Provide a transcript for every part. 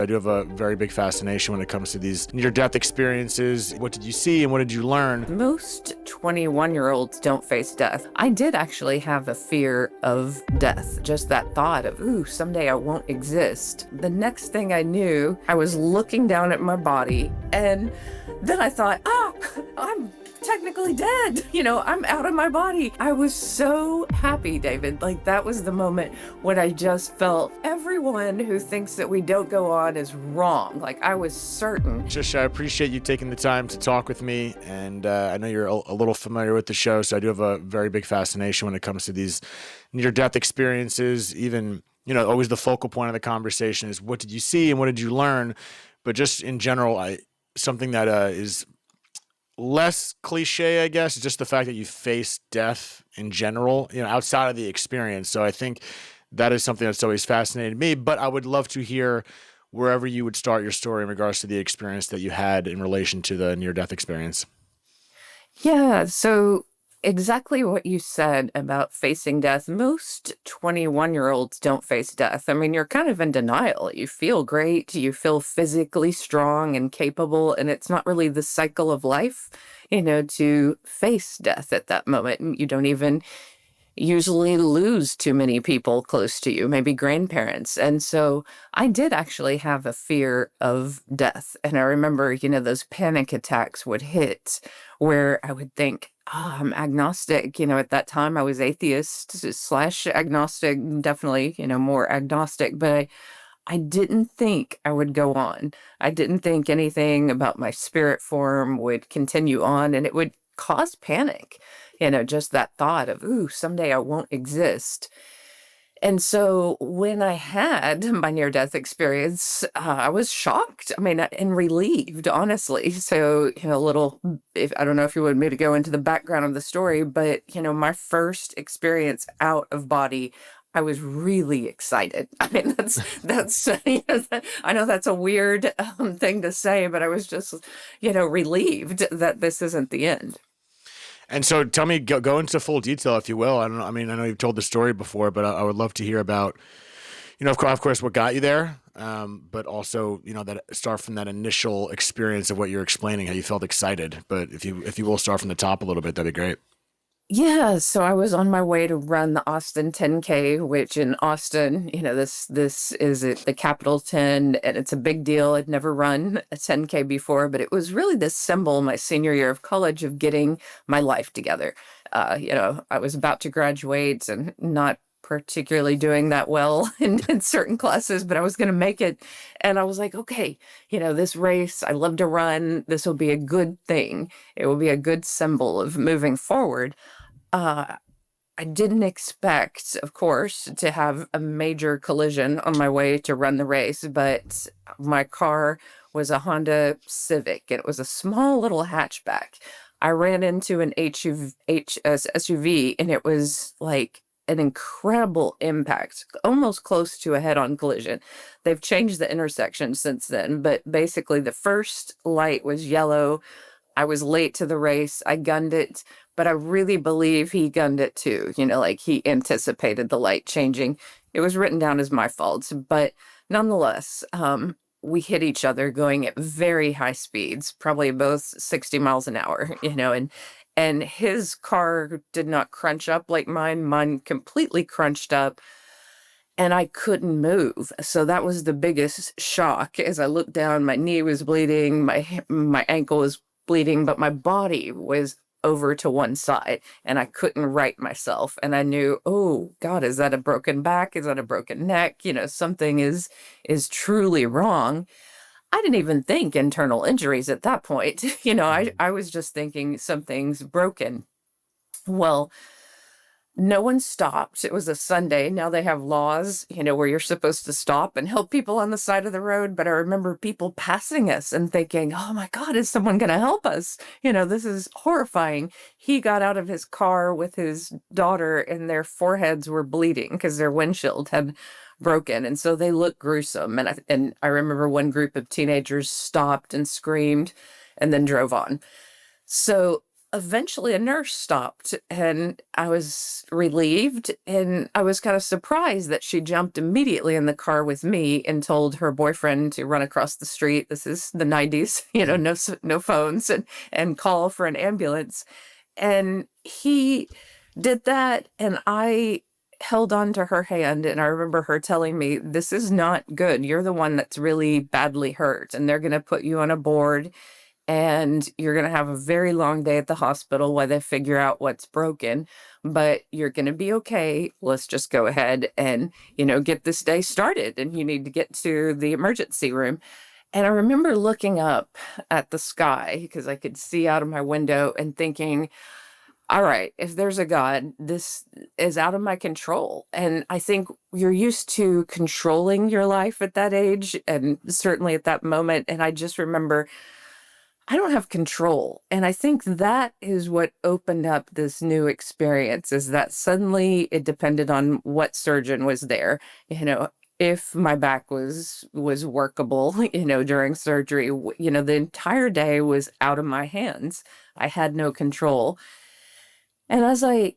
I do have a very big fascination when it comes to these near-death experiences. What did you see and what did you learn? Most 21-year-olds don't face death. I did actually have a fear of death. Just that thought of, ooh, someday I won't exist. The next thing I knew, I was looking down at my body, and then I thought, I'm technically dead. I'm out of my body. I was so happy, David. Like, that was the moment when I just felt everyone who thinks that we don't go on is wrong. Like, I was certain. Tricia, I appreciate you taking the time to talk with me. And I know you're a little familiar with the show, so I do have a very big fascination when it comes to these near-death experiences. Even, always the focal point of the conversation is what did you see and what did you learn? But just in general, something that is less cliche, I guess, is just the fact that you face death in general, outside of the experience. So I think that is something that's always fascinated me, but I would love to hear wherever you would start your story in regards to the experience that you had in relation to the near-death experience. Yeah, so exactly what you said about facing death. Most 21-year-olds don't face death. I mean, you're kind of in denial. You feel great, you feel physically strong and capable, and it's not really the cycle of life, to face death at that moment. You don't even usually lose too many people close to you, maybe grandparents. And so I did actually have a fear of death. And I remember, those panic attacks would hit where I would think, I'm agnostic. At that time I was atheist / agnostic, definitely, more agnostic, but I didn't think I would go on. I didn't think anything about my spirit form would continue on, and it would cause panic. Just that thought of, ooh, someday I won't exist. And so when I had my near-death experience, I was shocked. I mean, and relieved, honestly. So, I don't know if you want me to go into the background of the story, but, my first experience out of body, I was really excited. I mean, that's I know that's a weird thing to say, but I was just, relieved that this isn't the end. And so tell me, go into full detail, if you will. I know you've told the story before, but I would love to hear about, of course, what got you there, but also, that start from that initial experience of what you're explaining, how you felt excited. But if you will start from the top a little bit, that'd be great. Yeah, so I was on my way to run the Austin 10K, which in Austin, this is the Capital 10, and it's a big deal. I'd never run a 10K before, but it was really the symbol my senior year of college of getting my life together. I was about to graduate and not particularly doing that well in certain classes, but I was going to make it. And I was like, okay, this race, I love to run. This will be a good thing. It will be a good symbol of moving forward. I didn't expect, of course, to have a major collision on my way to run the race, but my car was a Honda Civic, and it was a small little hatchback. I ran into an SUV, and it was like an incredible impact, almost close to a head-on collision. They've changed the intersection since then, but basically the first light was yellow. I was late to the race. I gunned it, but I really believe he gunned it too. Like he anticipated the light changing. It was written down as my fault, but nonetheless, we hit each other going at very high speeds, probably both 60 miles an hour, and his car did not crunch up like mine. Mine completely crunched up, and I couldn't move. So that was the biggest shock. As I looked down, my knee was bleeding, my ankle was bleeding, but my body was over to one side and I couldn't right myself. And I knew, oh God, is that a broken back? Is that a broken neck? Something is truly wrong. I didn't even think internal injuries at that point. I was just thinking something's broken. Well, no one stopped. It was a Sunday. Now they have laws, where you're supposed to stop and help people on the side of the road. But I remember people passing us and thinking, oh my God, is someone going to help us? This is horrifying. He got out of his car with his daughter and their foreheads were bleeding because their windshield had broken. And so they looked gruesome. And I remember one group of teenagers stopped and screamed and then drove on. So eventually a nurse stopped, and I was relieved, and I was kind of surprised that she jumped immediately in the car with me and told her boyfriend to run across the street. This is the 90s, no phones, and call for an ambulance. And he did that, and I held on to her hand, and I remember her telling me, this is not good. You're the one that's really badly hurt, and they're going to put you on a board, and you're going to have a very long day at the hospital while they figure out what's broken, but you're going to be okay. Let's just go ahead and, get this day started, and you need to get to the emergency room. And I remember looking up at the sky because I could see out of my window and thinking, all right, if there's a God, this is out of my control. And I think you're used to controlling your life at that age, and certainly at that moment. And I just remember I don't have control. And I think that is what opened up this new experience, is that suddenly it depended on what surgeon was there. If my back was workable, during surgery, the entire day was out of my hands. I had no control. And as I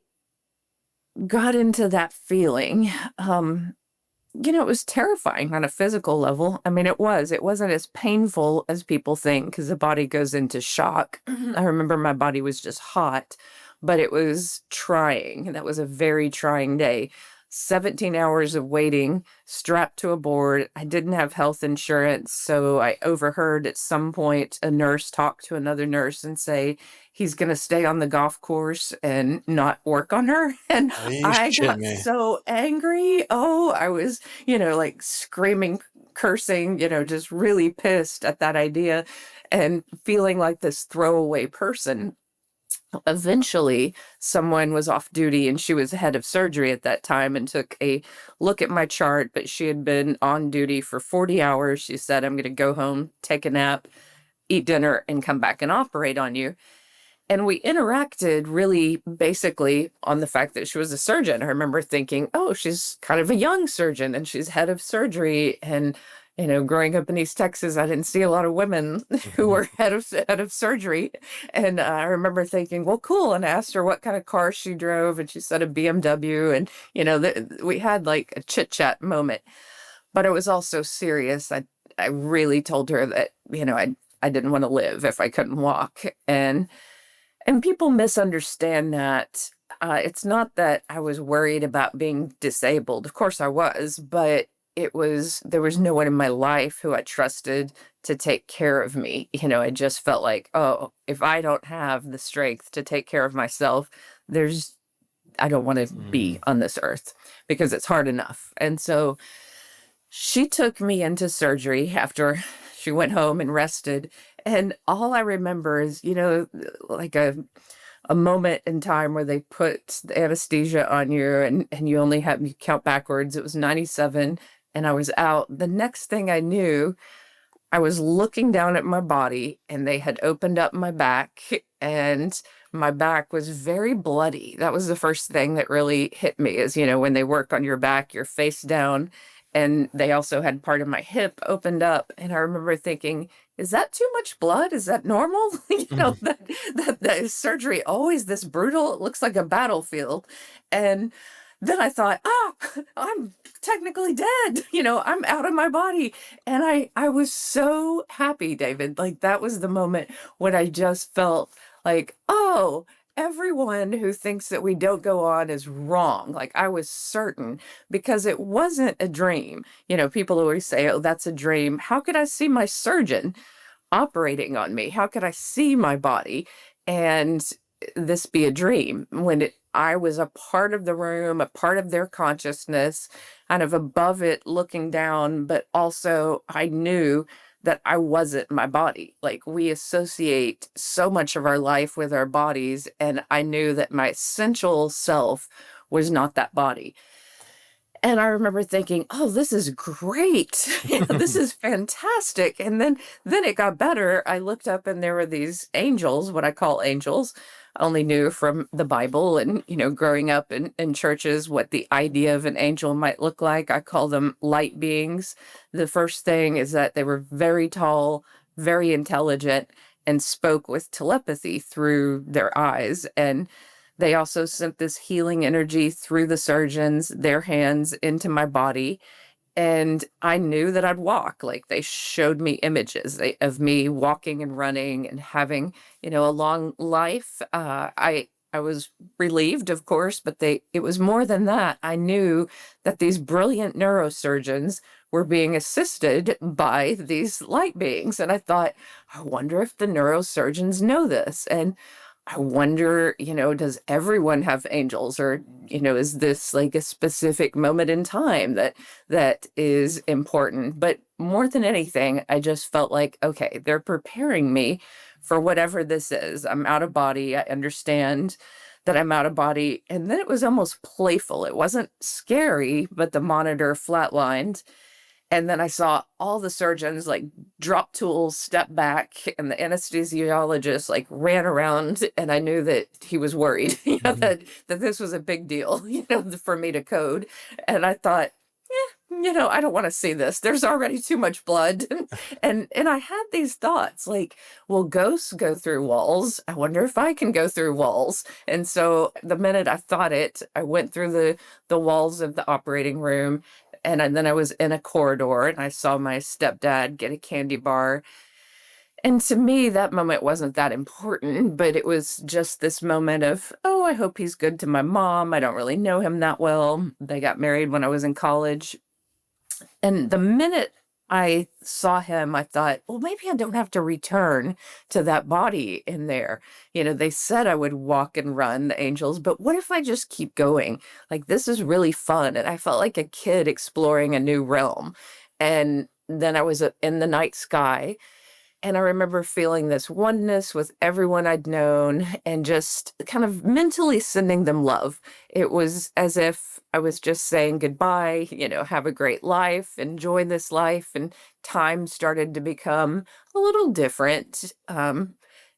got into that feeling, it was terrifying on a physical level. I mean, it wasn't as painful as people think because the body goes into shock. I remember my body was just hot, but it was trying. That was a very trying day. 17 hours of waiting, strapped to a board. I didn't have health insurance, so I overheard at some point a nurse talk to another nurse and say, he's going to stay on the golf course and not work on her. And Are you I shitting got me? so angry. Oh, I was, like screaming, cursing, just really pissed at that idea and feeling like this throwaway person. Eventually, someone was off duty, and she was head of surgery at that time, and took a look at my chart, but she had been on duty for 40 hours. She said, I'm going to go home, take a nap, eat dinner, and come back and operate on you. And we interacted really basically on the fact that she was a surgeon. I remember thinking, oh, she's kind of a young surgeon and she's head of surgery. And, growing up in East Texas, I didn't see a lot of women who were head of surgery. And I remember thinking, well, cool. And I asked her what kind of car she drove, and she said a BMW. And, we had like a chit chat moment, but it was also serious. I really told her that, I didn't want to live if I couldn't walk. And people misunderstand that. It's not that I was worried about being disabled. Of course I was, but there was no one in my life who I trusted to take care of me. I just felt like, oh, if I don't have the strength to take care of myself, I don't want to be on this earth because it's hard enough. And so she took me into surgery after she went home and rested. And all I remember is, like a moment in time where they put the anesthesia on you, and you count backwards. It was 97 and I was out. The next thing I knew, I was looking down at my body, and they had opened up my back, and my back was very bloody. That was the first thing that really hit me is, when they work on your back, you're face down. And they also had part of my hip opened up. And I remember thinking, is that too much blood? Is that normal? That surgery always this brutal. It looks like a battlefield. And then I thought, I'm technically dead. I'm out of my body. And I was so happy, David. Like, that was the moment when I just felt like, oh, everyone who thinks that we don't go on is wrong. Like, I was certain, because it wasn't a dream. People always say, oh, that's a dream. How could I see my surgeon operating on me? How could I see my body and this be a dream when I was a part of the room, a part of their consciousness, kind of above it, looking down, but also I knew that I wasn't my body. Like, we associate so much of our life with our bodies, and I knew that my essential self was not that body. And I remember thinking, oh, this is great. This is fantastic. And then it got better. I looked up, and there were these angels, what I call angels. I only knew from the Bible and, growing up in churches what the idea of an angel might look like. I call them light beings. The first thing is that they were very tall, very intelligent, and spoke with telepathy through their eyes. And they also sent this healing energy through the surgeons, their hands into my body. And I knew that I'd walk. Like they showed me images of me walking and running and having, a long life. I was relieved, of course, but it was more than that. I knew that these brilliant neurosurgeons were being assisted by these light beings. And I thought, I wonder if the neurosurgeons know this. And I wonder, does everyone have angels, or, is this like a specific moment in time that is important? But more than anything, I just felt like, okay, they're preparing me for whatever this is. I'm out of body. I understand that I'm out of body. And then it was almost playful. It wasn't scary, but the monitor flatlined. And then I saw all the surgeons like drop tools, step back, and the anesthesiologist like ran around, and I knew that he was worried, Mhm. that this was a big deal, for me to code. And I thought, I don't want to see this. There's already too much blood. And I had these thoughts like, well, ghosts go through walls. I wonder if I can go through walls. And so the minute I thought it, I went through the walls of the operating room. And then I was in a corridor and I saw my stepdad get a candy bar. And to me, that moment wasn't that important, but it was just this moment of, oh, I hope he's good to my mom. I don't really know him that well. They got married when I was in college. And the minute I saw him, I thought, well, maybe I don't have to return to that body in there. They said I would walk and run, the angels, but what if I just keep going? Like, this is really fun. And I felt like a kid exploring a new realm. And then I was in the night sky. And I remember feeling this oneness with everyone I'd known and just kind of mentally sending them love. It was as if I was just saying goodbye, have a great life, enjoy this life. And time started to become a little different.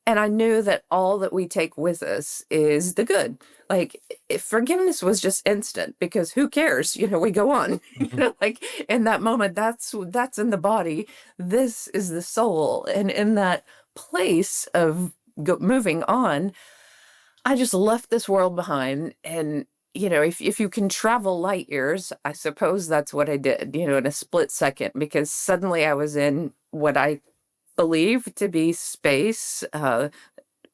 And I knew that all that we take with us is the good. Like, if forgiveness was just instant, because who cares? We go on. Mhm. Like in that moment, that's in the body. This is the soul. And in that place of moving on, I just left this world behind. And, if you can travel light years, I suppose that's what I did, in a split second, because suddenly I was in what I believe to be space,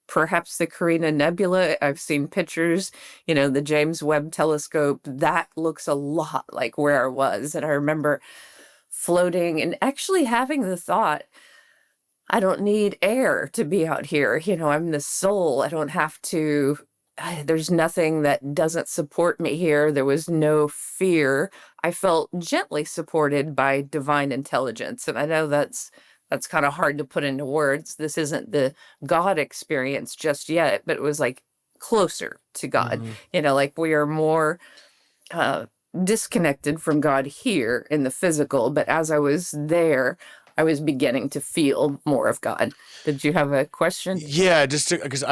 perhaps the Carina Nebula. I've seen pictures, the James Webb Telescope. That looks a lot like where I was. And I remember floating and actually having the thought, I don't need air to be out here. I'm the soul. I don't have to. There's nothing that doesn't support me here. There was no fear. I felt gently supported by divine intelligence. And I know that's kind of hard to put into words. This isn't the God experience just yet, but it was like closer to God. Mhm. Like we are more uh, disconnected from God here in the physical, but as I was there, I was beginning to feel more of God. Did you have a question? Yeah, just because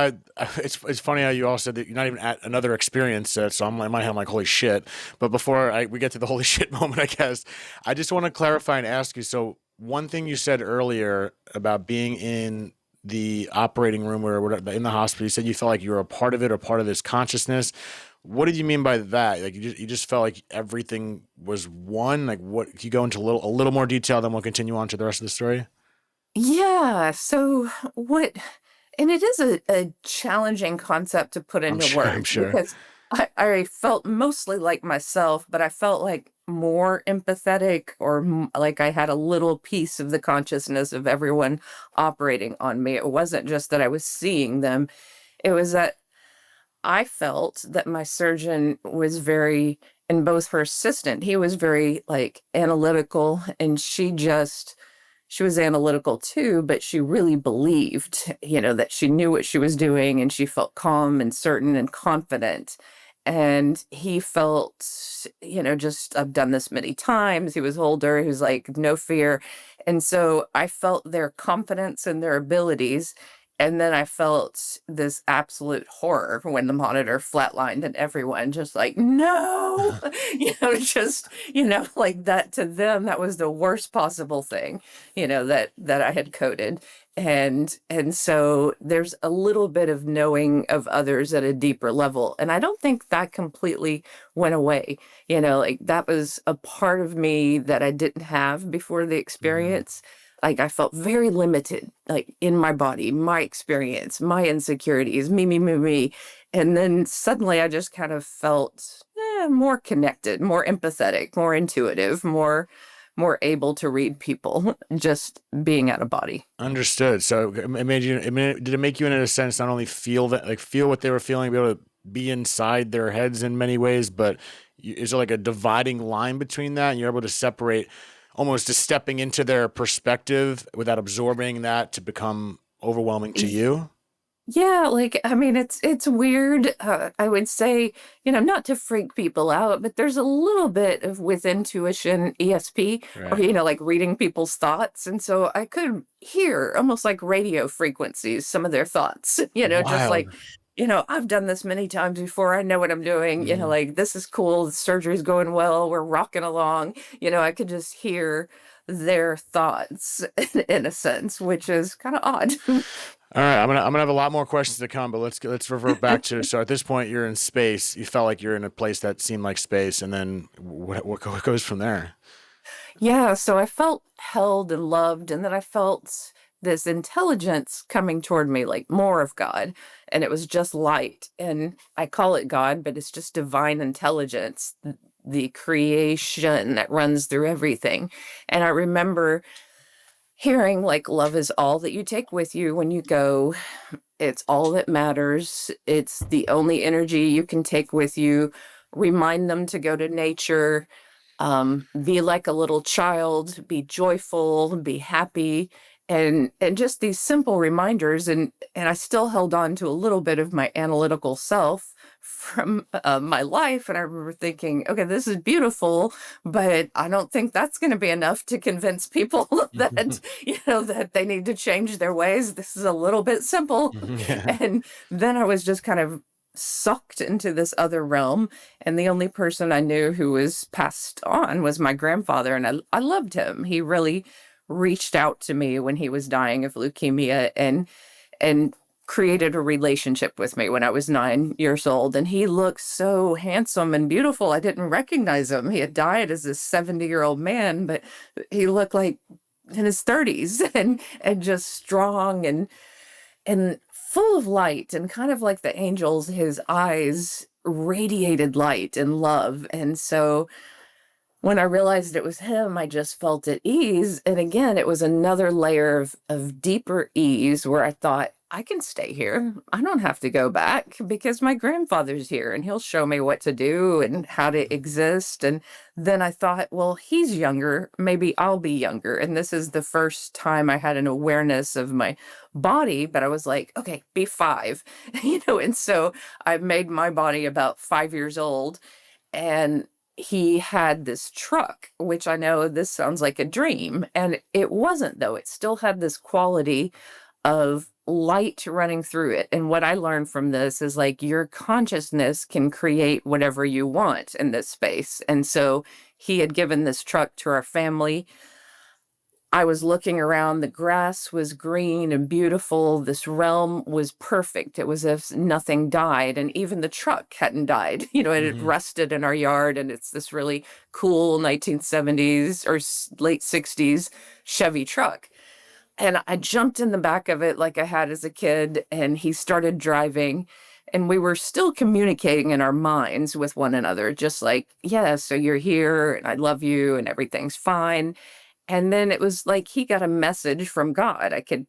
it's funny how you all said that you're not even at another experience, so I'm in my head I'm like, holy shit. But before we get to the holy shit moment, I guess I just want to clarify and ask you. So one thing you said earlier about being in the operating room or whatever, in the hospital, you said you felt like you were a part of it or part of this consciousness. What did you mean by that? Like you just felt like everything was one. Like what? Can you go into a little more detail? Then we'll continue on to the rest of the story. Yeah. So what, and it is a challenging concept to put I'm into sure. I'm words sure. because I felt mostly like myself, but I felt like more empathetic or like I had a little piece of the consciousness of everyone operating on me. It wasn't just that I was seeing them. It was that I felt that my surgeon was very, and both her assistant, he was very like analytical, and she was analytical too, but she really believed, that she knew what she was doing and she felt calm and certain and confident. And he felt, just I've done this many times. He was older. He was like, no fear. And so I felt their confidence in their abilities. And then I felt this absolute horror when the monitor flatlined and everyone just like, no, just, like that to them, that was the worst possible thing, that I had coded. And so there's a little bit of knowing of others at a deeper level. And I don't think that completely went away. Like that was a part of me that I didn't have before the Mhm. experience. Like I felt very limited, like in my body, my experience, my insecurities, me, me, me, me. And then suddenly I just kind of felt more connected, more empathetic, more intuitive, more able to read people just being out of body. Understood. So did it make you in a sense not only feel that, like feel what they were feeling, be able to be inside their heads in many ways, but is there like a dividing line between that and you're able to separate almost just stepping into their perspective without absorbing that to become overwhelming to you? Yeah, like I mean, it's weird. I would say, not to freak people out, but there's a little bit of with intuition ESP, or Right. like reading people's thoughts, and so I could hear almost like radio frequencies some of their thoughts. Just Wild. like, I've done this many times before. I know what I'm doing. Mhm. Like this is cool. The surgery's going well. We're rocking along. I could just hear their thoughts in a sense, which is kind of odd. All right, I'm gonna have a lot more questions to come, but let's revert back to, so at this point you're in space. You felt like you're in a place that seemed like space, and then what goes from there? Yeah, so I felt held and loved, and then I felt this intelligence coming toward me, like more of God, and it was just light. And I call it God, but it's just divine intelligence, the creation that runs through everything. And I remember hearing, like, love is all that you take with you when you go. It's all that matters. It's the only energy you can take with you. Remind them to go to nature, be like a little child, be joyful, be happy, and just these simple reminders. And I still held on to a little bit of my analytical self from my life, and I remember thinking, okay, this is beautiful, but I don't think that's going to be enough to convince people that that they need to change their ways. This is a little bit simple. Yeah. And then I was just kind of sucked into this other realm, and the only person I knew who was passed on was my grandfather, and I loved him. He really reached out to me when he was dying of leukemia, and created a relationship with me when I was 9 years old. And he looked so handsome and beautiful. I didn't recognize him. He had died as a 70-year-old man, but he looked like in his 30s and just strong and full of light, and kind of like the angels, his eyes radiated light and love. And so when I realized it was him, I just felt at ease. And again, it was another layer of deeper ease where I thought, I can stay here. I don't have to go back because my grandfather's here and he'll show me what to do and how to exist. And then I thought, well, he's younger. Maybe I'll be younger. And this is the first time I had an awareness of my body, but I was like, okay, be five, and so I made my body about 5 years old. And he had this truck, which I know this sounds like a dream, and it wasn't, though. It still had this quality of light running through it. And what I learned from this is like your consciousness can create whatever you want in this space. And so he had given this truck to our family. I was looking around, the grass was green and beautiful. This realm was perfect. It was as if nothing died, and even the truck hadn't died. It had Mhm. rusted in our yard, and it's this really cool 1970s or late 60s Chevy truck. And I jumped in the back of it like I had as a kid, and he started driving. And we were still communicating in our minds with one another, just like, yeah, so you're here, and I love you, and everything's fine. And then it was like he got a message from God. I could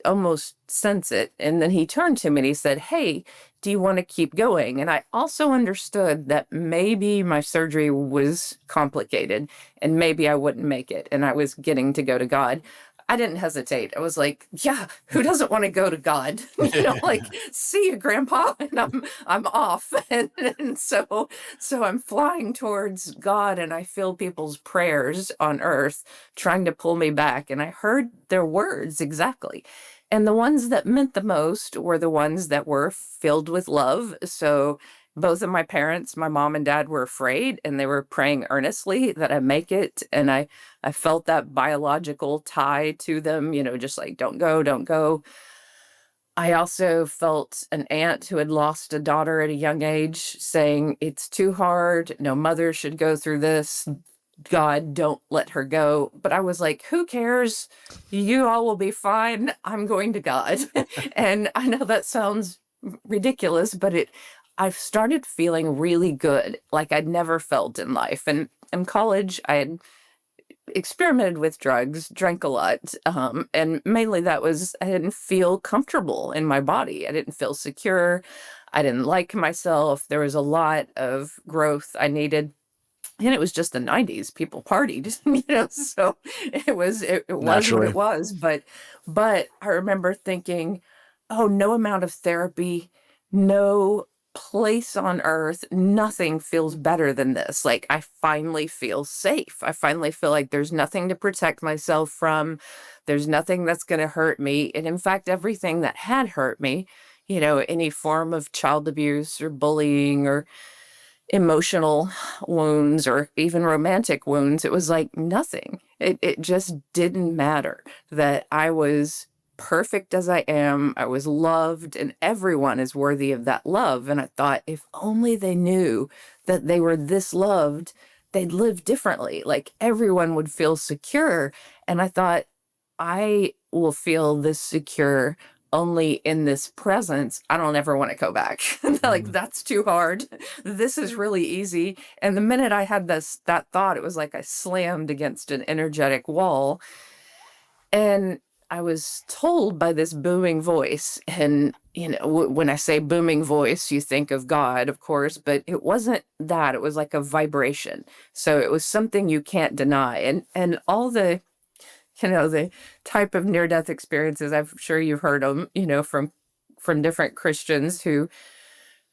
almost sense it. And then he turned to me and he said, hey, do you want to keep going? And I also understood that maybe my surgery was complicated and maybe I wouldn't make it. And I was getting to go to God. I didn't hesitate. I was like, yeah, who doesn't want to go to God? Like, see you, Grandpa. And I'm off. And so I'm flying towards God, and I feel people's prayers on earth trying to pull me back. And I heard their words exactly. And the ones that meant the most were the ones that were filled with love. So both of my parents, my mom and dad, were afraid, and they were praying earnestly that I make it. And I felt that biological tie to them, just like, don't go, don't go. I also felt an aunt who had lost a daughter at a young age saying, it's too hard. No mother should go through this. God, don't let her go. But I was like, who cares? You all will be fine. I'm going to God. And I know that sounds ridiculous, but I've started feeling really good, like I'd never felt in life. And in college, I had experimented with drugs, drank a lot. And mainly that was, I didn't feel comfortable in my body. I didn't feel secure. I didn't like myself. There was a lot of growth I needed. And it was just the 90s. People partied, so it was what Naturally. it was. But I remember thinking, oh, no amount of therapy, no place on earth, nothing feels better than this. Like, I finally feel safe. I finally feel like there's nothing to protect myself from. There's nothing that's going to hurt me. And in fact, everything that had hurt me, any form of child abuse or bullying or emotional wounds or even romantic wounds, it was like nothing. It just didn't matter that I was perfect as I am. I was loved, and everyone is worthy of that love. And I thought, if only they knew that they were this loved, they'd live differently. Like, everyone would feel secure. And I thought, I will feel this secure only in this presence. I don't ever want to go back. Like, that's too hard. This is really easy. And the minute I had that thought, it was like I slammed against an energetic wall. And I was told by this booming voice, and when I say booming voice, you think of God, of course, but it wasn't that. It was like a vibration. So it was something you can't deny. And all the type of near-death experiences, I'm sure you've heard them, from different Christians who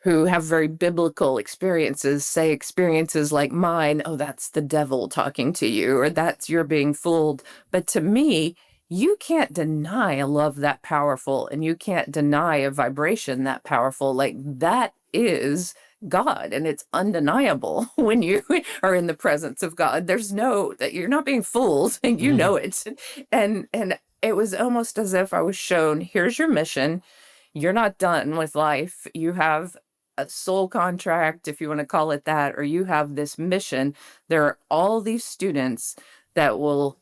have very biblical experiences, say experiences like mine, oh, that's the devil talking to you, or that's you're being fooled. But to me, you can't deny a love that powerful, and you can't deny a vibration that powerful. Like, that is God, and it's undeniable when you are in the presence of God. There's no, that you're not being fooled, and you know it. And it was almost as if I was shown, here's your mission. You're not done with life. You have a soul contract, if you want to call it that, or you have this mission. There are all these students that will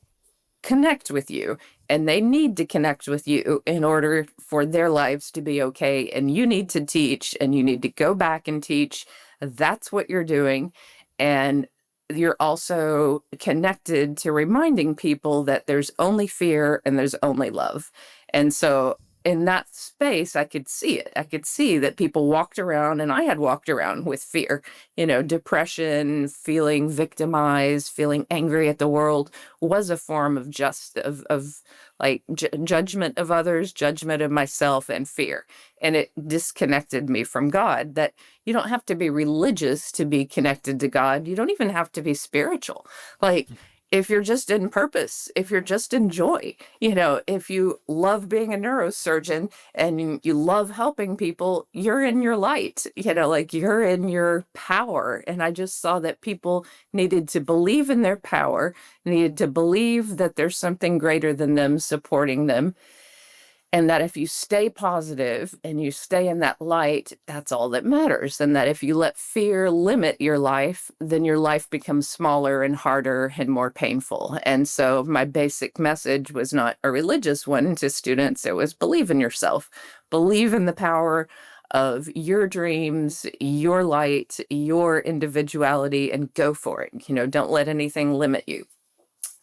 connect with you, and they need to connect with you in order for their lives to be okay. And you need to teach, and you need to go back and teach. That's what you're doing. And you're also connected to reminding people that there's only fear and there's only love. And so in that space, I could see it. I could see that people walked around, and I had walked around with fear, depression, feeling victimized, feeling angry at the world was a form of judgment of others, judgment of myself, and fear. And it disconnected me from God. That you don't have to be religious to be connected to God. You don't even have to be spiritual. Like, if you're just in purpose, if you're just in joy, if you love being a neurosurgeon and you love helping people, you're in your light, like, you're in your power. And I just saw that people needed to believe in their power, needed to believe that there's something greater than them supporting them. And that if you stay positive and you stay in that light, that's all that matters. And that if you let fear limit your life, then your life becomes smaller and harder and more painful. And so my basic message was not a religious one to students. It was, believe in yourself, believe in the power of your dreams, your light, your individuality, and go for it. Don't let anything limit you.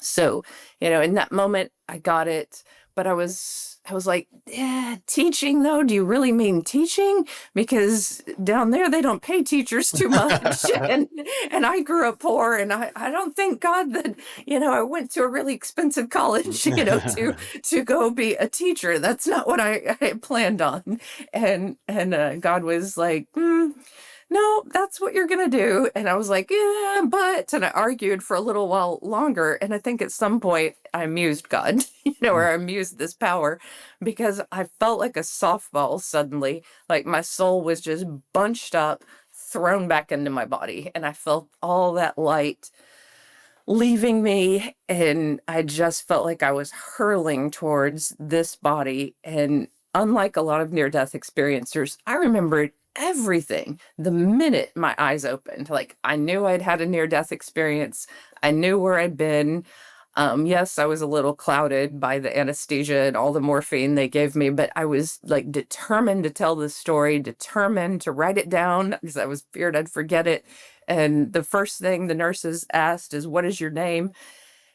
So, in that moment, I got it. But I was like, yeah, teaching though? Do you really mean teaching? Because down there, they don't pay teachers too much. and I grew up poor, and I don't thank God that, I went to a really expensive college, to go be a teacher. That's not what I planned on. And God was like, no, that's what you're going to do. And I was like, yeah, but, and I argued for a little while longer. And I think at some point I amused God, or I amused this power because I felt like a softball suddenly, like my soul was just bunched up, thrown back into my body. And I felt all that light leaving me. And I just felt like I was hurling towards this body. And unlike a lot of near death experiencers, I remembered everything the minute my eyes opened. Like I knew I'd had a near death experience, I knew where I'd been. Yes, I was a little clouded by the anesthesia and all the morphine they gave me, but I was like determined to tell this story, determined to write it down because I was feared I'd forget it. And the first thing the nurses asked is, "What is your name?"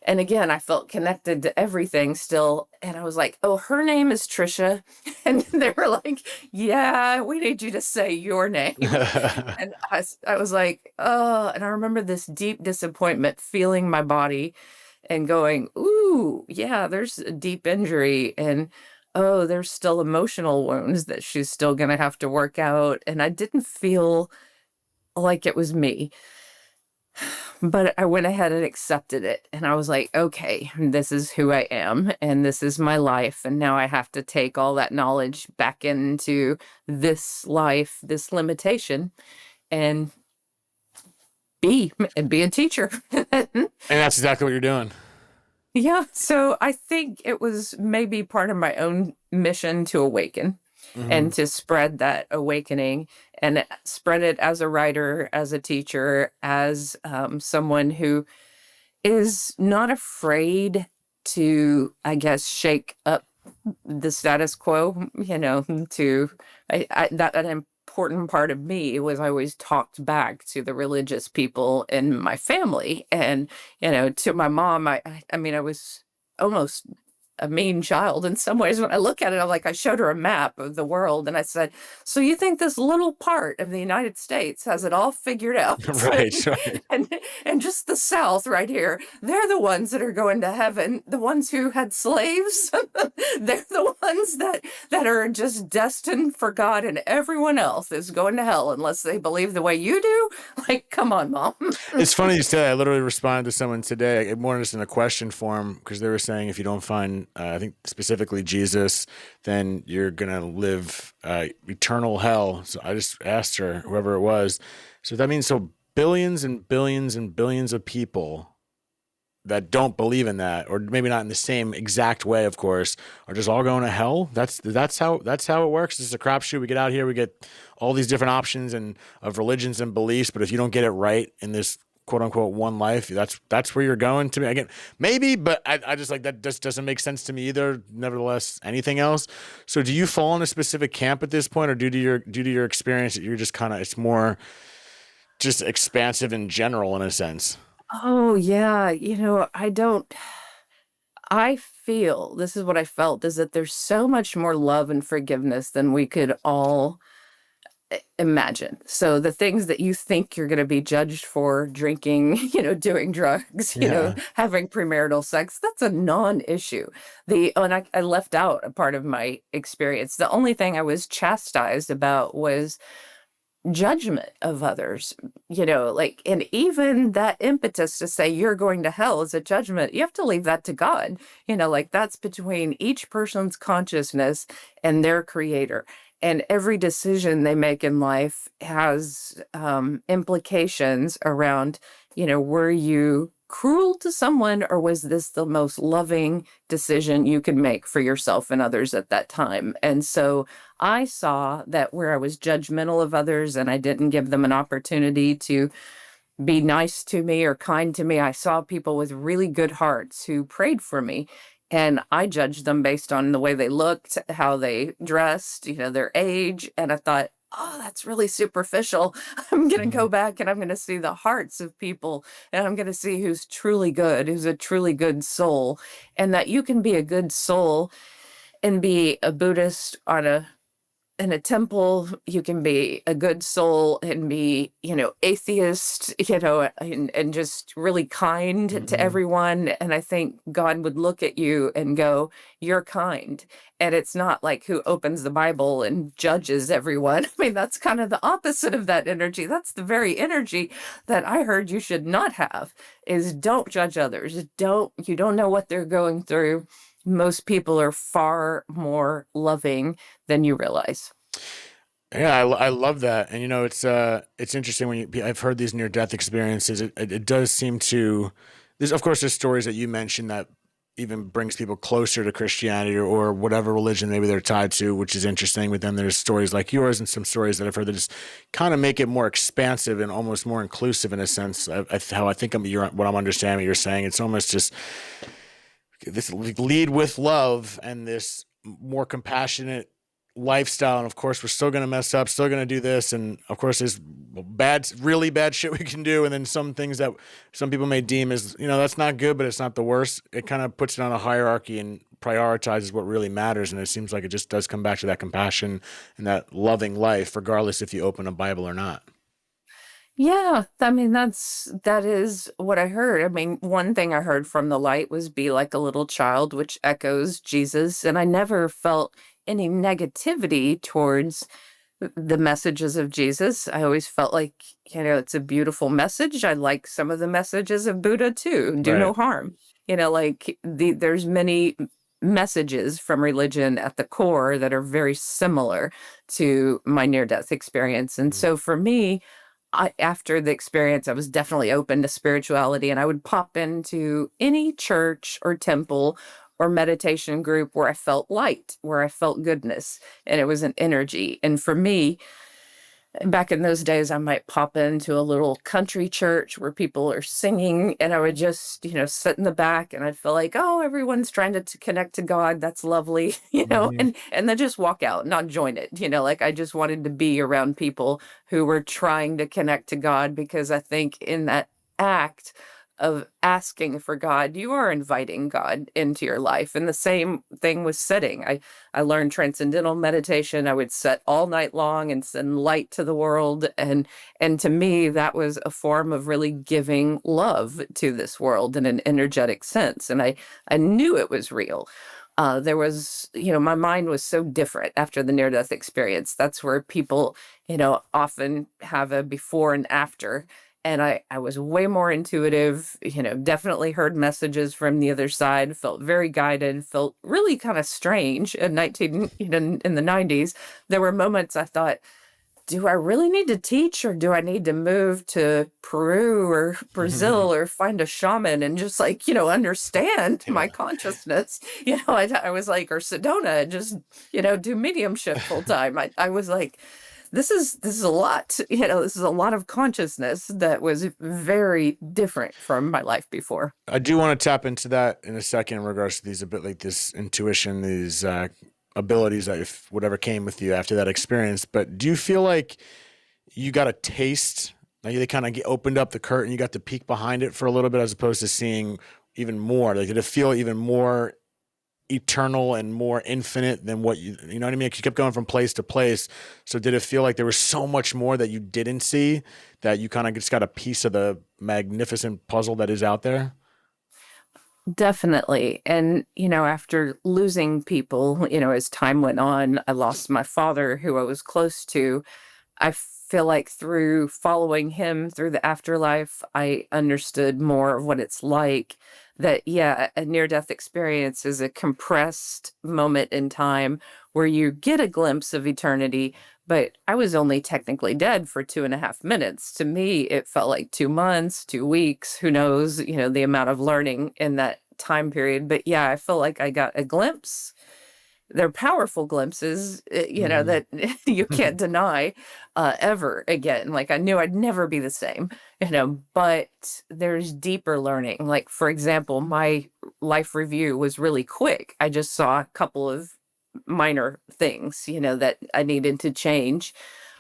And again, I felt connected to everything still. And I was like, "Oh, her name is Tricia." And they were like, "Yeah, we need you to say your name." And I was like, "Oh," and I remember this deep disappointment feeling my body and going, "Ooh, yeah, there's a deep injury." And oh, there's still emotional wounds that she's still going to have to work out. And I didn't feel like it was me. But I went ahead and accepted it. And I was like, okay, this is who I am and this is my life. And now I have to take all that knowledge back into this life, this limitation, and be a teacher. And that's exactly what you're doing. Yeah. So I think it was maybe part of my own mission to awaken Hmm. and to spread that awakening and spread it as a writer, as a teacher, as someone who is not afraid to, I guess, shake up the status quo, to that an important part of me was I always talked back to the religious people in my family. And, to my mom, I mean, I was almost a mean child in some ways. When I look at it, I'm like, I showed her a map of the world and I said, "So you think this little part of the United States has it all figured out?" Right, right. and and just the South right here, they're the ones that are going to heaven. The ones who had slaves, they're the ones that are just destined for God, and everyone else is going to hell unless they believe the way you do. Like, come on, Mom. It's funny you say that. I literally responded to someone today, more just in a question form, because they were saying if you don't find, I think specifically Jesus, then you're gonna live eternal hell. So I just asked her, whoever it was, so that means so billions and billions and billions of people that don't believe in that, or maybe not in the same exact way, of course, are just all going to hell. That's how it works. It's a crapshoot. We get out here, we get all these different options and of religions and beliefs, but if you don't get it right in this quote unquote one life, that's where you're going to me again. Maybe, but I just like that just doesn't make sense to me either. Nevertheless, anything else. So do you fall in a specific camp at this point, or due to your experience that you're just kind of it's more just expansive in general in a sense? Oh, yeah. I feel this is what I felt is that there's so much more love and forgiveness than we could all imagine. So the things that you think you're going to be judged for, drinking, doing drugs, Yeah. having premarital sex, that's a non-issue. And I left out a part of my experience. The only thing I was chastised about was judgment of others, like, and even that impetus to say you're going to hell is a judgment. You have to leave that to God, like that's between each person's consciousness and their creator. And every decision they make in life has implications around, were you cruel to someone or was this the most loving decision you could make for yourself and others at that time? And so I saw that where I was judgmental of others and I didn't give them an opportunity to be nice to me or kind to me, I saw people with really good hearts who prayed for me. And I judged them based on the way they looked, how they dressed, their age. And I thought, oh, that's really superficial. I'm going to Mhm. go back and I'm going to see the hearts of people and I'm going to see who's truly good, who's a truly good soul. And that you can be a good soul and be a Buddhist on a in a temple, you can be a good soul and be, atheist, and just really kind to Hmm. everyone. And I think God would look at you and go, "You're kind." And it's not like who opens the Bible and judges everyone. I mean, that's kind of the opposite of that energy. That's the very energy that I heard you should not have, is don't judge others. You don't know what they're going through. Most people are far more loving than you realize. Yeah, I love that, and it's interesting when I've heard these near death experiences. It does seem to. There's stories that you mentioned that even brings people closer to Christianity or whatever religion maybe they're tied to, which is interesting. But then there's stories like yours and some stories that I've heard that just kind of make it more expansive and almost more inclusive in a sense. How I think what I'm understanding what you're saying. It's almost just this lead with love and this more compassionate lifestyle. And of course, we're still going to mess up, still going to do this. And of course, there's really bad shit we can do. And then some things that some people may deem as, that's not good, but it's not the worst. It kind of puts it on a hierarchy and prioritizes what really matters. And it seems like it just does come back to that compassion and that loving life, regardless if you open a Bible or not. Yeah, I mean that is what I heard. I mean, one thing I heard from the light was be like a little child, which echoes Jesus, and I never felt any negativity towards the messages of Jesus. I always felt like, it's a beautiful message. I like some of the messages of Buddha too. Do no Right. harm. There's many messages from religion at the core that are very similar to my near death experience. And so for me, after the experience, I was definitely open to spirituality, and I would pop into any church or temple or meditation group where I felt light, where I felt goodness, and it was an energy. And for me, back in those days, I might pop into a little country church where people are singing, and I would just, sit in the back, and I'd feel like, oh, everyone's trying to connect to God. That's lovely, Mm-hmm. and then just walk out, not join it. Like I just wanted to be around people who were trying to connect to God, because I think in that act of asking for God, you are inviting God into your life. And the same thing with sitting. I learned transcendental meditation. I would sit all night long and send light to the world. And to me, that was a form of really giving love to this world in an energetic sense. And I knew it was real. There was, my mind was so different after the near death experience. That's where people, often have a before and after. And I was way more intuitive, definitely heard messages from the other side, felt very guided, felt really kind of strange in in the 90s. There were moments I thought, do I really need to teach, or do I need to move to Peru or Brazil or find a shaman and just like, understand my Yeah. consciousness? I was like, or Sedona and just, do mediumship full time. I was like, this is a lot, this is a lot of consciousness that was very different from my life before. I do want to tap into that in a second in regards to these a bit like this intuition, these abilities that if whatever came with you after that experience. But do you feel like you got a taste? Like they kind of opened up the curtain, you got to peek behind it for a little bit, as opposed to seeing even more. Like did it feel even more eternal and more infinite than you know what I mean? 'Cause you kept going from place to place. So did it feel like there was so much more that you didn't see that you kind of just got a piece of the magnificent puzzle that is out there? Definitely. And, after losing people, as time went on, I lost my father, who I was close to. I feel like through following him through the afterlife, I understood more of what it's like. That, yeah, a near death experience is a compressed moment in time where you get a glimpse of eternity, but I was only technically dead for 2.5 minutes. To me, it felt like 2 months, 2 weeks, who knows, the amount of learning in that time period. But yeah, I feel like I got a glimpse. They're powerful glimpses, Mm-hmm. that you can't deny ever again. Like I knew I'd never be the same, but there's deeper learning. Like, for example, my life review was really quick. I just saw a couple of minor things, that I needed to change.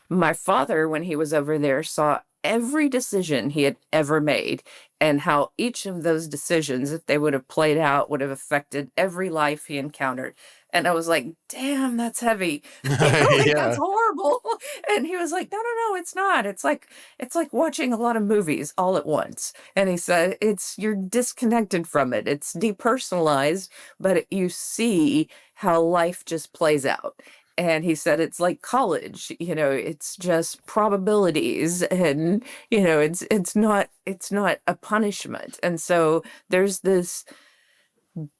My father, when he was over there, saw every decision he had ever made and how each of those decisions, if they would have played out, would have affected every life he encountered. And I was like, damn, that's heavy. Like, that's Yeah. horrible. And he was like, no, no, no, it's not. It's like watching a lot of movies all at once. And he said, it's you're disconnected from it. It's depersonalized, but you see how life just plays out. And he said it's like college, it's just probabilities, and it's not a punishment. And so there's this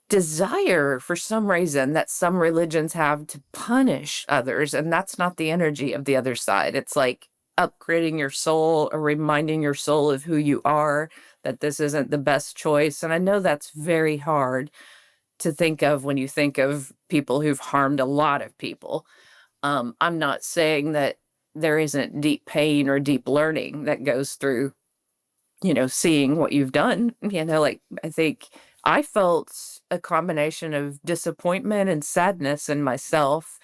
desire for some reason that some religions have to punish others, and that's not the energy of the other side. It's like upgrading your soul or reminding your soul of who you are, that this isn't the best choice. And I know that's very hard to think of when you think of people who've harmed a lot of people. I'm not saying that there isn't deep pain or deep learning that goes through, seeing what you've done. Like, I think I felt a combination of disappointment and sadness in myself,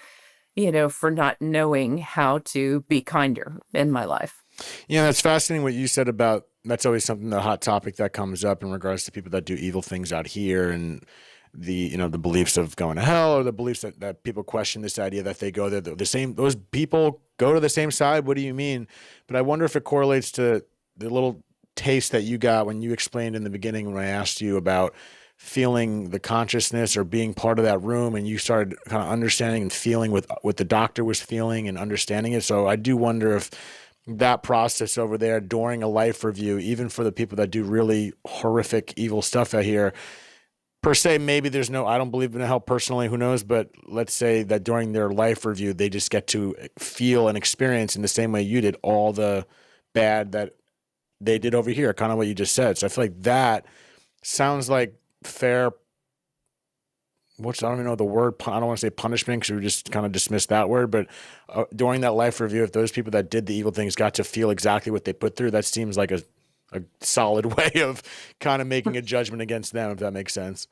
for not knowing how to be kinder in my life. Yeah, that's fascinating what you said about that's always something, the hot topic that comes up in regards to people that do evil things out here, and the beliefs of going to hell, or the beliefs that people question this idea that they go there. The same, those people go to the same side. What do you mean? But I wonder if it correlates to the little taste that you got when you explained in the beginning when I asked you about feeling the consciousness or being part of that room, and you started kind of understanding and feeling with what the doctor was feeling and understanding it. So I do wonder if that process over there during a life review, even for the people that do really horrific, evil stuff out here, per se, maybe there's no, I don't believe in hell personally, who knows, but let's say that during their life review, they just get to feel and experience in the same way you did all the bad that they did over here, kind of what you just said. So I feel like that sounds like fair. I don't even know the word. I don't want to say punishment because we just kind of dismissed that word. But during that life review, if those people that did the evil things got to feel exactly what they put through, that seems like a solid way of kind of making a judgment against them, if that makes sense.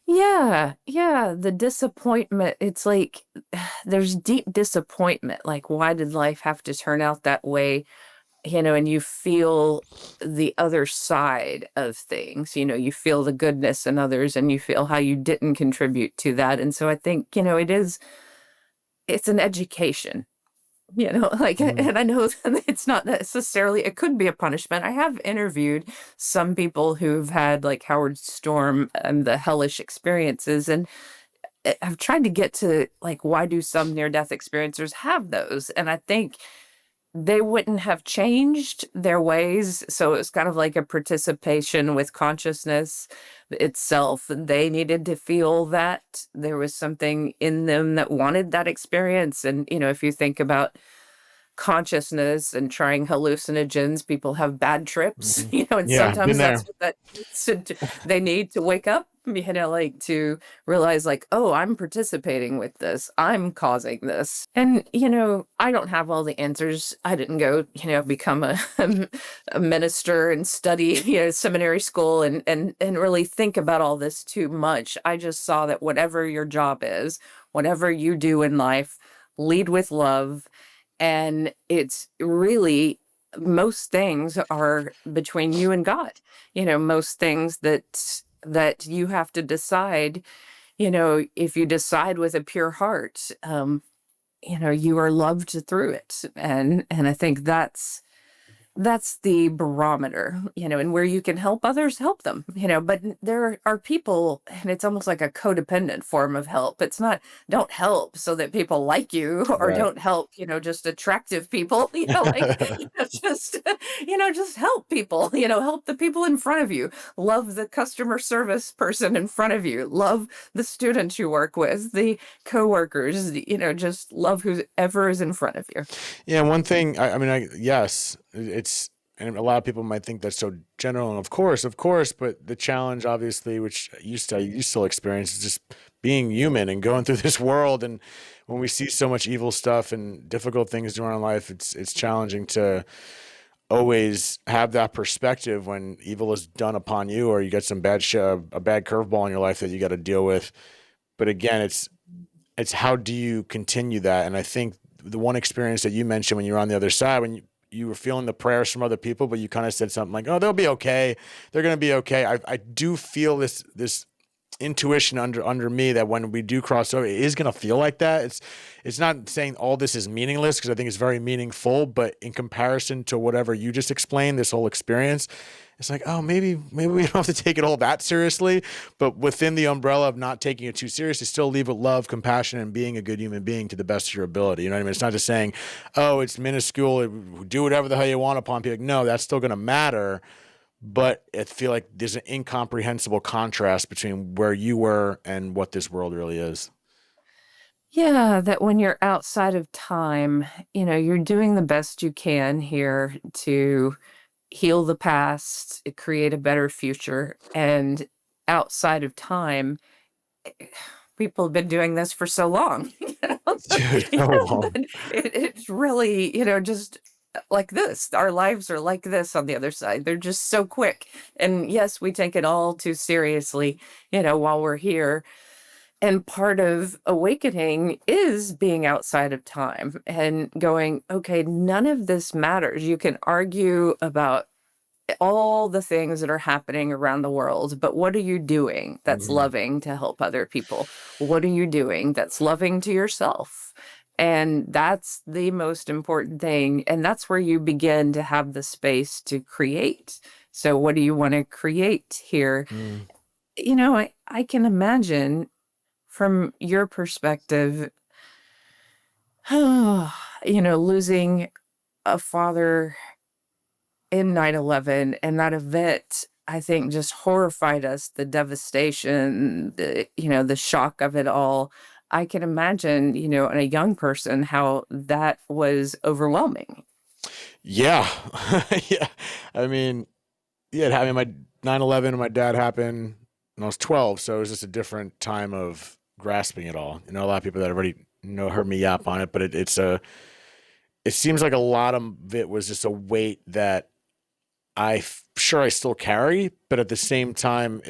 Yeah, yeah, the disappointment. It's like there's deep disappointment. Like, why did life have to turn out that way? And you feel the other side of things. You feel the goodness in others, and you feel how you didn't contribute to that. And so I think, it's an education, like, Mhm. and I know that it's not necessarily, it could be a punishment. I have interviewed some people who've had, like, Howard Storm and the hellish experiences, and I've tried to get to, like, why do some near death experiencers have those? And I think they wouldn't have changed their ways. So it was kind of like a participation with consciousness itself. They needed to feel that there was something in them that wanted that experience. And, if you think about consciousness and trying hallucinogens, people have bad trips, Mhm. and Yeah, been sometimes that's there. what they need to wake up, like, to realize, like, oh, I'm participating with this, I'm causing this. And, I don't have all the answers. I didn't go, become a minister and study, seminary school, and really think about all this too much. I just saw that whatever your job is, whatever you do in life, lead with love. And it's really, most things are between you and God. Most things that you have to decide, if you decide with a pure heart, you are loved through it. And I think that's the barometer, and where you can help others, help them, but there are people, and it's almost like a codependent form of help. It's not, don't help so that people like you, or Right. don't help, just attractive people, like, just, just help people, help the people in front of you, love the customer service person in front of you, love the students you work with, the coworkers, just love whoever is in front of you. Yeah, one thing, I mean, yes, it's, and a lot of people might think that's so general, and of course, but the challenge, obviously, which you still experience, is just being human and going through this world. And when we see so much evil stuff and difficult things during our life, it's challenging to always have that perspective when evil is done upon you, or you get some a bad curveball in your life that you got to deal with. But again, it's how do you continue that? And I think the one experience that you mentioned when you were on the other side, when you were feeling the prayers from other people, but you kind of said something like, "Oh, they'll be okay. They're going to be okay." I do feel this intuition under me that when we do cross over, it is going to feel like that. It's not saying all this is meaningless, because I think it's very meaningful, but in comparison to whatever you just explained, this whole experience, it's like, oh, maybe we don't have to take it all that seriously, but within the umbrella of not taking it too seriously, still leave with love, compassion, and being a good human being to the best of your ability. You know what I mean? It's not just saying, oh, it's minuscule, do whatever the hell you want upon people. Like, no, that's still going to matter. But I feel like there's an incomprehensible contrast between where you were and what this world really is. Yeah, that when you're outside of time, you're doing the best you can here to heal the past, create a better future. And outside of time, people have been doing this for so long. Dude, so long. That it's really, just like this. Our lives are like this on the other side. They're just so quick. And yes, we take it all too seriously, while we're here. And part of awakening is being outside of time and going, okay, none of this matters. You can argue about all the things that are happening around the world, but what are you doing that's Mhm. loving to help other people? What are you doing that's loving to yourself? And that's the most important thing. And that's where you begin to have the space to create. So, what do you want to create here? Mm. I can imagine from your perspective, losing a father in 9/11, and that event, I think, just horrified us, the devastation, the shock of it all. I can imagine, in a young person, how that was overwhelming. Yeah. Yeah. I mean, yeah, I mean, my 9/11 and my dad happened when I was 12, so it was just a different time of grasping it all. A lot of people that already heard me yap on it, but it seems like a lot of it was just a weight that sure I still carry, but at the same time,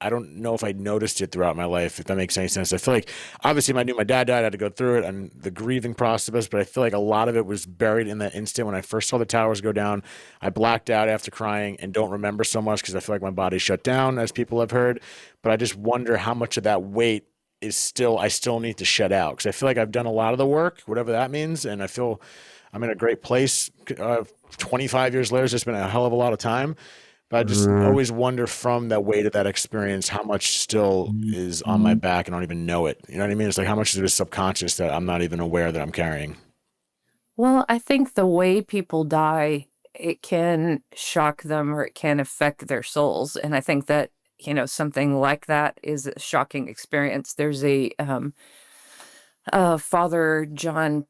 I don't know if I noticed it throughout my life, if that makes any sense. I feel like obviously I knew my dad died, I had to go through it and the grieving process, but I feel like a lot of it was buried in that instant when I first saw the towers go down. I blacked out after crying and don't remember so much because I feel like my body shut down, as people have heard. But I just wonder how much of that weight I still need to shed out, because I feel like I've done a lot of the work, whatever that means, and I feel I'm in a great place. 25 years later, it's just been a hell of a lot of time. But I just always wonder from that weight of that experience how much still is on my back and I don't even know it. You know what I mean? It's like how much of it is subconscious that I'm not even aware that I'm carrying. Well, I think the way people die, it can shock them or it can affect their souls. And I think that, something like that is a shocking experience. There's a Father John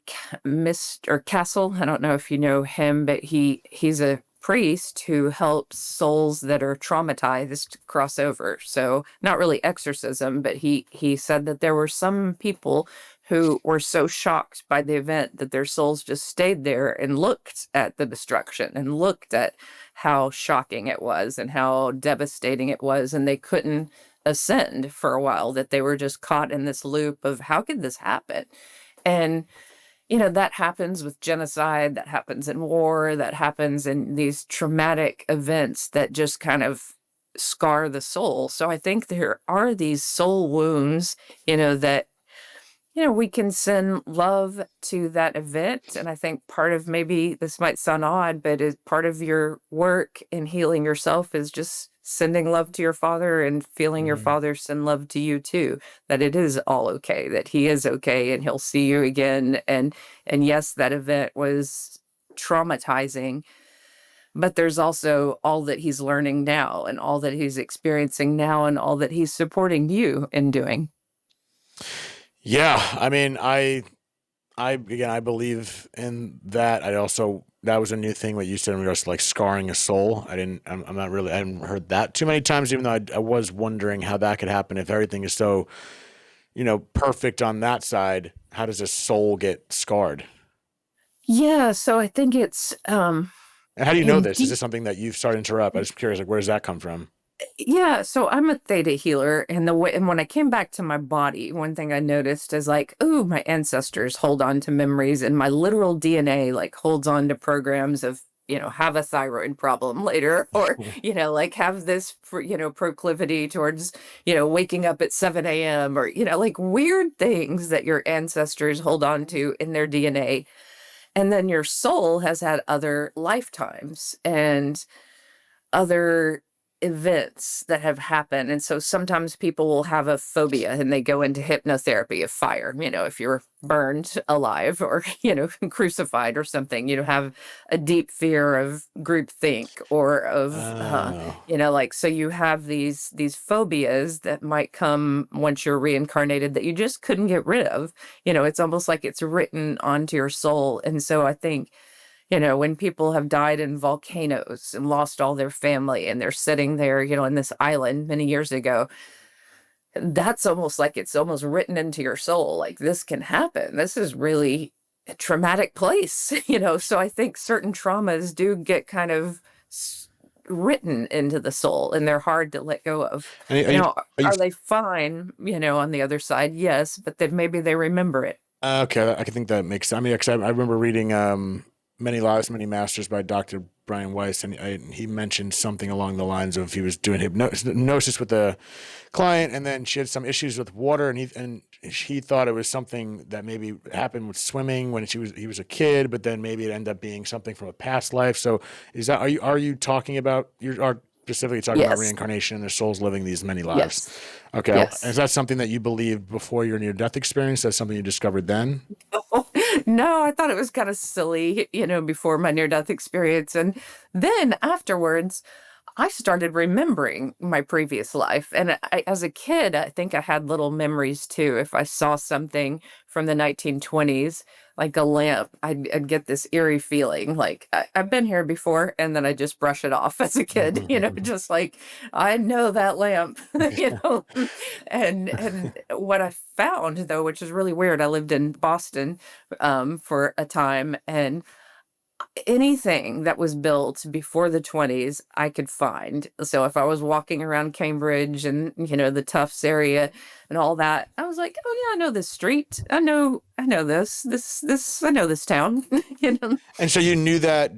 Mr. Castle. I don't know if you know him, but he's a priest who helps souls that are traumatized cross over. So not really exorcism, but he said that there were some people who were so shocked by the event that their souls just stayed there and looked at the destruction and looked at how shocking it was and how devastating it was, and they couldn't ascend for a while, that they were just caught in this loop of how could this happen? And that happens with genocide, that happens in war, that happens in these traumatic events that just kind of scar the soul. So I think there are these soul wounds, that we can send love to that event. And I think part of, maybe this might sound odd, but is part of your work in healing yourself is just sending love to your father and feeling your Mhm. father send love to you too, that it is all okay, that he is okay and he'll see you again. And yes, that event was traumatizing, but there's also all that he's learning now and all that he's experiencing now and all that he's supporting you in doing. Yeah, I mean, I believe in that. I also that was a new thing what you said in regards to like scarring a soul. I'm not really I haven't heard that too many times, even though I was wondering how that could happen if everything is so perfect on that side. How does a soul get scarred? Yeah, so I think it's And how do you know in this? Is deep this something that you've started to interrupt? I'm just curious, like, where does that come from? Yeah, so I'm a theta healer, and the way and when I came back to my body, one thing I noticed is like, oh, my ancestors hold on to memories, and my literal DNA like holds on to programs of, have a thyroid problem later, or like have this, proclivity towards, waking up at 7 a.m., or like weird things that your ancestors hold on to in their DNA, and then your soul has had other lifetimes and other events that have happened. And so sometimes people will have a phobia and they go into hypnotherapy of fire. If you're burned alive or, crucified or something, have a deep fear of groupthink or of, Oh. like, so you have these phobias that might come once you're reincarnated that you just couldn't get rid of. It's almost like it's written onto your soul. And so I think, when people have died in volcanoes and lost all their family and they're sitting there, in this island many years ago, that's almost like it's almost written into your soul. Like this can happen. This is really a traumatic place, So I think certain traumas do get kind of written into the soul and they're hard to let go of. Now, Are you are they fine, on the other side? Yes, but then maybe they remember it. okay? I think that makes. I mean, 'cause I remember reading "Many Lives, Many Masters" by Dr. Brian Weiss, and he mentioned something along the lines of he was doing hypnosis with a client, and then she had some issues with water, and he thought it was something that maybe happened with swimming when he was a kid, but then maybe it ended up being something from a past life. So, are you talking about you are specifically talking about Yes. reincarnation and their souls living these many lives? Yes. Okay, is Yes. that something that you believed before your near death experience? That's something you discovered then? No, I thought it was kind of silly, before my near-death experience. And then afterwards, I started remembering my previous life. And as a kid, I think I had little memories too. If I saw something from the 1920s, like a lamp, I'd get this eerie feeling like I've been here before. And then I just brush it off as a kid, just like, I know that lamp, you know. And what I found though, which is really weird, I lived in Boston for a time, and anything that was built before the 20s, I could find. So if I was walking around Cambridge and, the Tufts area and all that, I was like, oh yeah, I know this street. I know this, I know this town, you know. And so you knew that,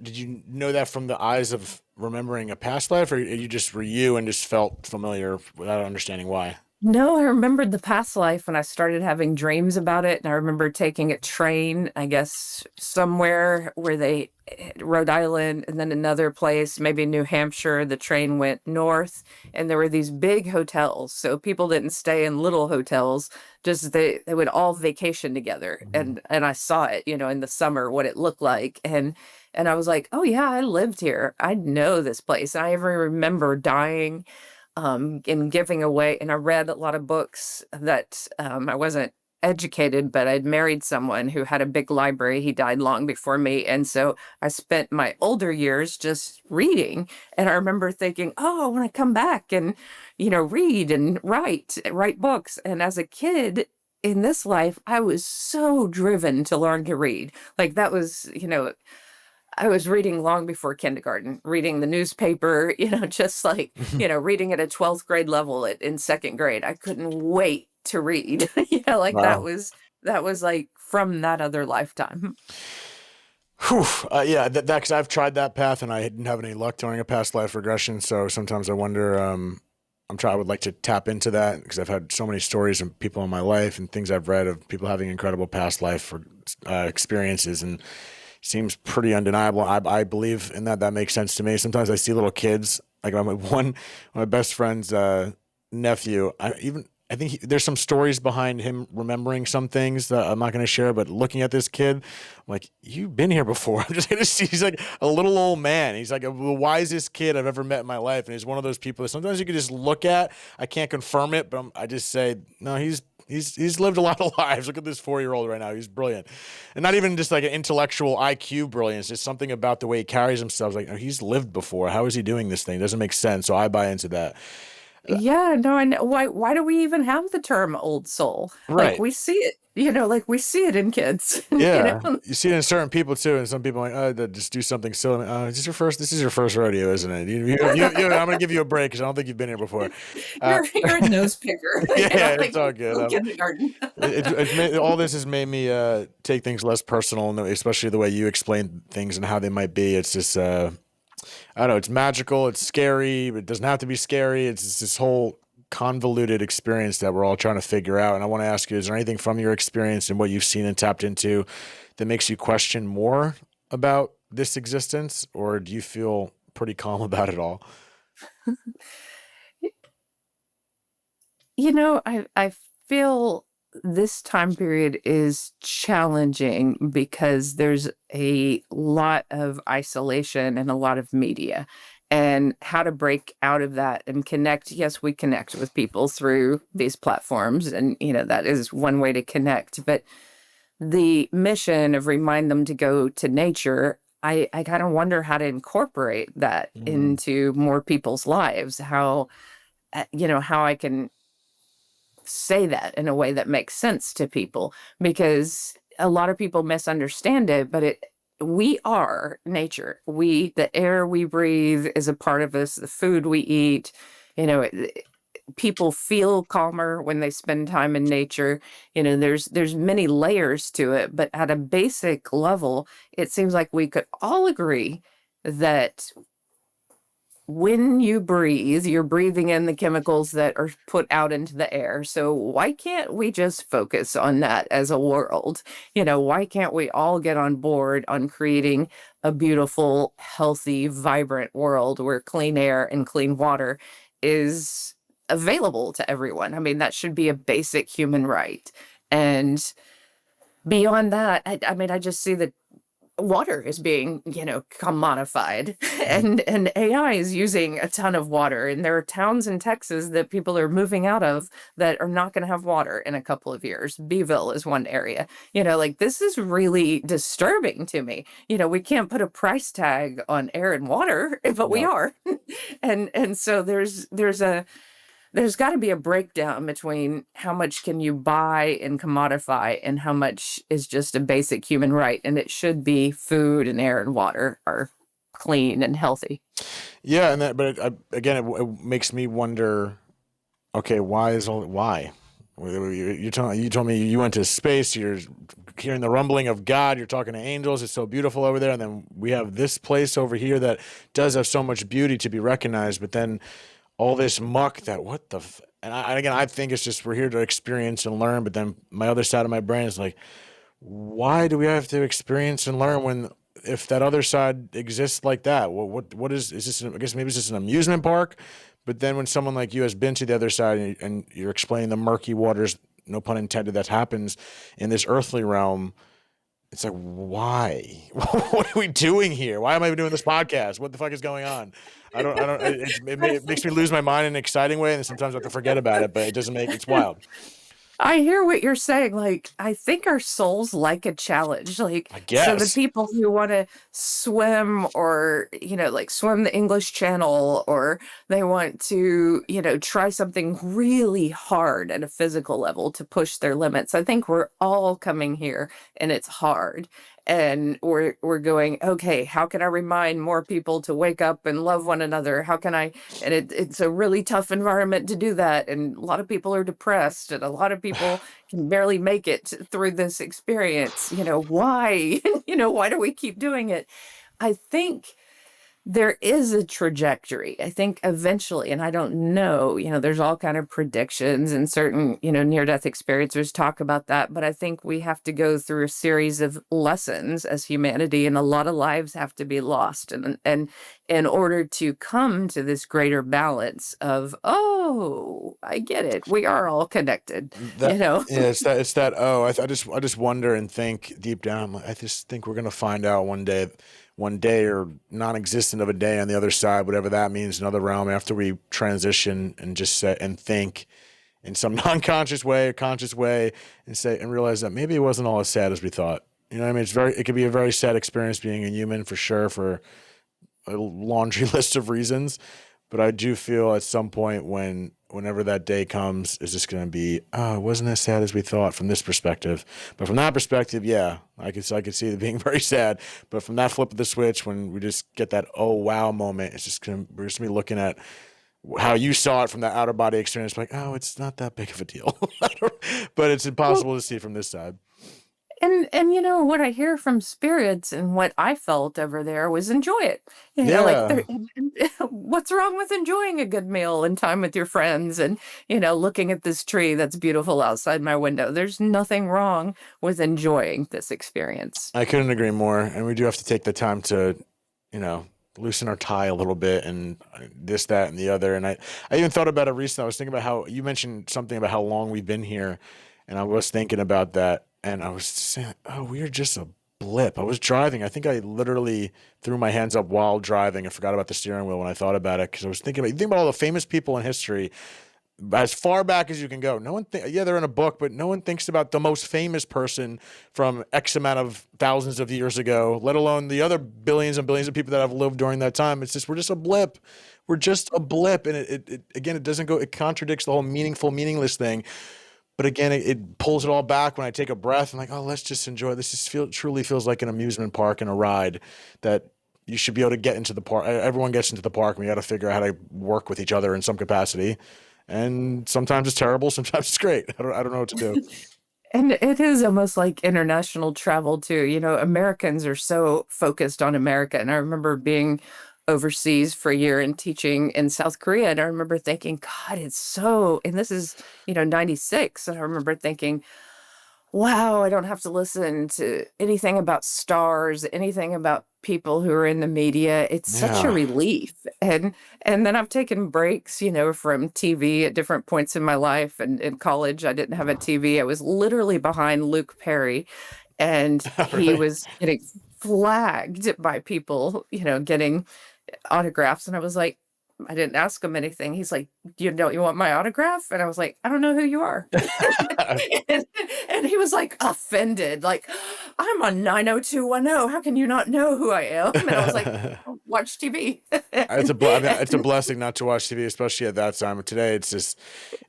did you know that from the eyes of remembering a past life, or you just were you and just felt familiar without understanding why? No, I remembered the past life when I started having dreams about it. And I remember taking a train, I guess, somewhere where Rhode Island, and then another place, maybe New Hampshire. The train went north, and there were these big hotels. So people didn't stay in little hotels, just they would all vacation together. Mhm. And I saw it, in the summer, what it looked like. And I was like, oh yeah, I lived here. I know this place. I even remember dying and giving away. And I read a lot of books that I wasn't educated, but I'd married someone who had a big library. He died long before me. And so I spent my older years just reading. And I remember thinking, oh, I want to come back and, read and write books. And as a kid, in this life, I was so driven to learn to read. Like that was, I was reading long before kindergarten, reading the newspaper, just like, reading at a 12th grade level in second grade. I couldn't wait to read. Like Wow. that was like from that other lifetime. Whew. Yeah, that because I've tried that path and I didn't have any luck during a past life regression. So sometimes I wonder. I would like to tap into that because I've had so many stories of people in my life and things I've read of people having incredible past life experiences, and seems pretty undeniable. I believe in that. That makes sense to me. Sometimes I see little kids, like my best friend's nephew. I think there's some stories behind him remembering some things that I'm not going to share. But looking at this kid, I'm like, you've been here before. I'm just going to see. He's like a little old man. He's like the wisest kid I've ever met in my life, and he's one of those people that sometimes you can just look at. I can't confirm it, but I just say no. He's lived a lot of lives. Look at this 4-year-old right now. He's brilliant, and not even just like an intellectual IQ brilliance. Just something about the way he carries himself. Like, oh, he's lived before. How is he doing this thing? It doesn't make sense. So I buy into that. Yeah, no, and why do we even have the term old soul? Like Right. we see it, like we see it in kids, Yeah, you see it in certain people too, and some people are like, oh, they just do something silly. Is this your first? This is your first rodeo, isn't it? I'm gonna give you a break because I don't think you've been here before. Uh, You're a nose picker, yeah, it's like all good. kindergarten. All this has made me take things less personal, and especially the way you explain things and how they might be. It's just I don't know. It's magical. It's scary, but it doesn't have to be scary. It's just this whole convoluted experience that we're all trying to figure out. And I want to ask you: is there anything from your experience and what you've seen and tapped into that makes you question more about this existence, or do you feel pretty calm about it all? I feel this time period is challenging because there's a lot of isolation and a lot of media, and how to break out of that and connect. Yes, we connect with people through these platforms, and that is one way to connect, but the mission of remind them to go to nature, I kind of wonder how to incorporate that Mm, into more people's lives, how I can say that in a way that makes sense to people, because a lot of people misunderstand it, but we are nature. The air we breathe is a part of us, the food we eat. People feel calmer when they spend time in nature. There's many layers to it, but at a basic level, it seems like we could all agree that when you breathe, you're breathing in the chemicals that are put out into the air. So why can't we just focus on that as a world? Why can't we all get on board on creating a beautiful, healthy, vibrant world where clean air and clean water is available to everyone? I mean, that should be a basic human right. And beyond that, I mean, I just see that water is being, commodified, mm. and AI is using a ton of water. And there are towns in Texas that people are moving out of that are not going to have water in a couple of years. Beeville is one area. Like this is really disturbing to me. We can't put a price tag on air and water, but we No. are. And so there's got to be a breakdown between how much can you buy and commodify and how much is just a basic human right. And it should be food and air and water are clean and healthy. Yeah, again, it makes me wonder. Okay, why? You told me you went to space. You're hearing the rumbling of God. You're talking to angels. It's so beautiful over there. And then we have this place over here that does have so much beauty to be recognized. But then all this muck that what the and again, I think it's just we're here to experience and learn. But then my other side of my brain is like, why do we have to experience and learn when if that other side exists like that? What is this? I guess maybe it's just an amusement park. But then when someone like you has been to the other side and you're explaining the murky waters, no pun intended, that happens in this earthly realm, it's like, why? What are we doing here? Why am I doing this podcast? What the fuck is going on? I don't. It makes me lose my mind in an exciting way, and sometimes I have to forget about it. But it doesn't make it's wild. I hear what you're saying. Like, I think our souls like a challenge. Like, I so the guess. people who want to swim or, like swim the English Channel, or they want to, try something really hard at a physical level to push their limits. I think we're all coming here and it's hard. And we're going, okay, how can I remind more people to wake up and love one another? How can I and it's a really tough environment to do that, and a lot of people are depressed, and a lot of people can barely make it through this experience. Why? Why do we keep doing it? I think there is a trajectory. I think eventually, and I don't know, there's all kind of predictions, and certain, near-death experiencers talk about that, but I think we have to go through a series of lessons as humanity, and a lot of lives have to be lost, and in order to come to this greater balance of, oh, I get it. We are all connected, That yeah, it's that. Oh, I just wonder and think deep down. I just think we're gonna find out one day or non-existent of a day on the other side, whatever that means, another realm. After we transition and just say and think in some non-conscious way or conscious way, and say and realize that maybe it wasn't all as sad as we thought. You know what I mean? It could be a very sad experience being a human for sure for a laundry list of reasons. But I do feel at some point whenever that day comes, it's just going to be, oh, it wasn't as sad as we thought from this perspective. But from that perspective, yeah, I could see it being very sad. But from that flip of the switch, when we just get that, oh, wow moment, we're just going to be looking at how you saw it from that outer body experience, like, oh, it's not that big of a deal. But it's Well, impossible to see from this side. and what I hear from spirits and what I felt over there was enjoy it. Like Yeah. what's wrong with enjoying a good meal and time with your friends and looking at this tree that's beautiful outside my window. There's nothing wrong with enjoying this experience. I couldn't agree more. And we do have to take the time to, you know, loosen our tie a little bit and this, that, and the other. And I even thought about it recently. I was thinking about how you mentioned something about how long we've been here. And I was thinking about that. And I was saying, oh, we are just a blip. I was driving. I think I literally threw my hands up while driving and forgot about the steering wheel when I thought about it. Because I was thinking about, you think about all the famous people in history as far back as you can go. No one they're in a book, but no one thinks about the most famous person from X amount of thousands of years ago, let alone the other billions and billions of people that have lived during that time. It's just, we're just a blip. We're just a blip. And it contradicts the whole meaningful, meaningless thing. But again, it pulls it all back when I take a breath. I'm like, oh, let's just enjoy it. This truly feels like an amusement park and a ride that you should be able to get into the park. Everyone gets into the park, and we got to figure out how to work with each other in some capacity. And sometimes it's terrible, sometimes it's great. I don't know what to do. And it is almost like international travel too. Americans are so focused on America. And I remember being overseas for a year and teaching in South Korea. And I remember thinking, God, it's so, and this is, 96. And I remember thinking, wow, I don't have to listen to anything about stars, anything about people who are in the media. It's such a Yeah. relief. And then I've taken breaks, from TV at different points in my life. And in college, I didn't have a TV. I was literally behind Luke Perry, and he Really? was getting flagged by people, getting autographs. And I was like, I didn't ask him anything. He's like, don't you want my autograph? And I was like, I don't know who you are. and, and he was like offended, like, I'm on 90210. How can you not know who I am? And I was like, "Oh, watch TV." I mean, it's a blessing not to watch TV, especially at that time. But today, it's just,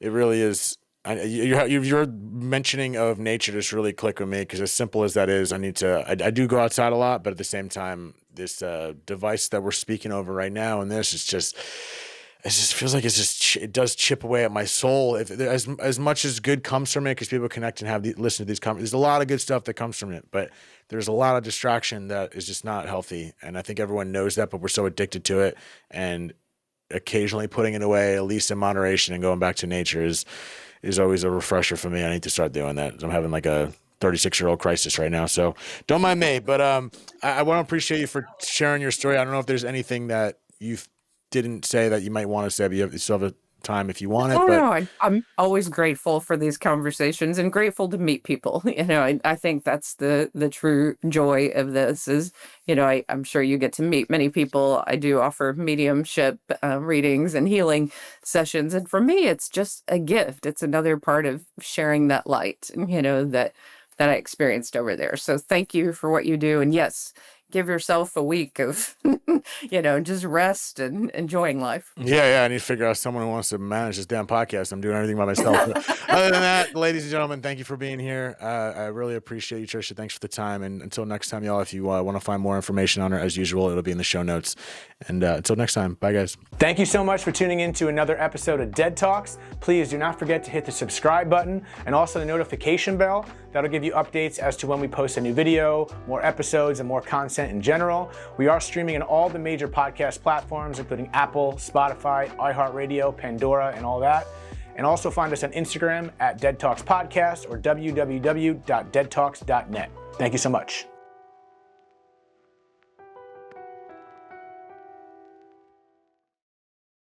it really is. Your mentioning of nature just really clicked with me, because as simple as that is, I do go outside a lot, but at the same time, this device that we're speaking over right now, and this is just, it just feels like it does chip away at my soul. If as much as good comes from it, because people connect and listen to these there's a lot of good stuff that comes from it, but there's a lot of distraction that is just not healthy, and I think everyone knows that, but we're so addicted to it, and occasionally putting it away, at least in moderation, and going back to nature is always a refresher for me. I need to start doing that. I'm having like a 36-year-old crisis right now, so don't mind me. But I want to appreciate you for sharing your story. I don't know if there's anything that you didn't say that you might want to say, but you still have time if you want it. Oh But no, I'm always grateful for these conversations and grateful to meet people. I think that's the true joy of this is, I'm sure you get to meet many people. I do offer mediumship readings and healing sessions. And for me, it's just a gift. It's another part of sharing that light, that I experienced over there. So thank you for what you do. And yes, give yourself a week of, just rest and enjoying life. yeah, I need to figure out someone who wants to manage this damn podcast. I'm doing everything by myself. But other than that, ladies and gentlemen, thank you for being here. I really appreciate you, Tricia. Thanks for the time. And until next time, y'all, if you want to find more information on her, as usual, it'll be in the show notes. And until next time, bye, guys. Thank you so much for tuning in to another episode of Dead Talks. Please do not forget to hit the subscribe button and also the notification bell. That'll give you updates as to when we post a new video, more episodes, and more content in general. We are streaming on all the major podcast platforms, including Apple, Spotify, iHeartRadio, Pandora, and all that. And also find us on Instagram at Dead Talks Podcast or www.deadtalks.net. Thank you so much.